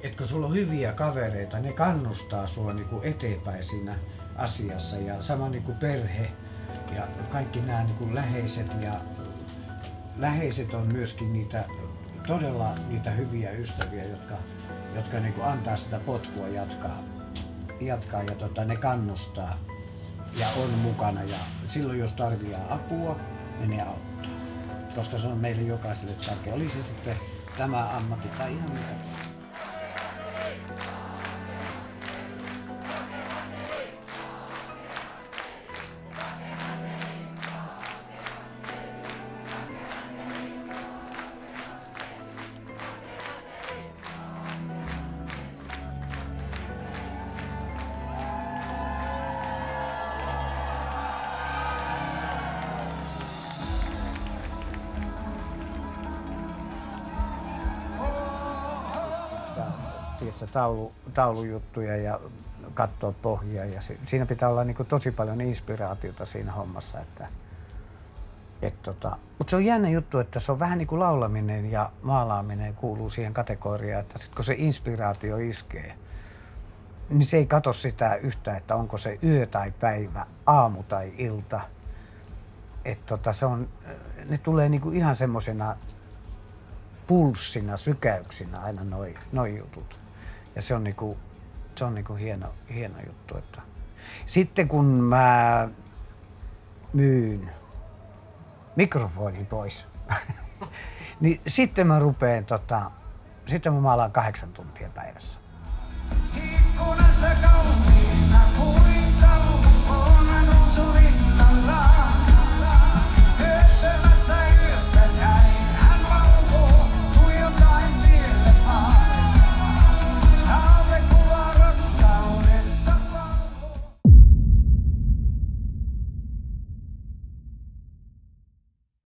että kun sulla on hyviä kavereita, ne kannustaa sua niinku eteenpäin siinä asiassa ja sama niinku perhe ja kaikki nämä niinku läheiset on myöskin niitä todella niitä hyviä ystäviä, jotka niinku antaa sitä potkua jatkaa ja ne kannustaa ja on mukana ja silloin jos tarvitsee apua, niin ne auttaa. Koska se on meille jokaiselle tärkeä. Oli se sitten tämä ammatti tai ihan mitä. Tiedätkö, taulujuttuja ja katsoa pohjia ja siinä pitää olla niin kuin tosi paljon inspiraatiota siinä hommassa. Mutta se on jännä juttu, että se on vähän niin kuin laulaminen ja maalaaminen kuuluu siihen kategoriaan, että sit kun se inspiraatio iskee, niin se ei katso sitä yhtä, että onko se yö tai päivä, aamu tai ilta. Ne tulee niin kuin ihan semmosena pulssina, sykäyksinä aina noi jutut. Ja se on niinku hieno juttu. Että. Sitten kun mä myyn mikrofonin pois, niin sitten mä rupeen, sitten mä maalaan 8 tuntia päivässä.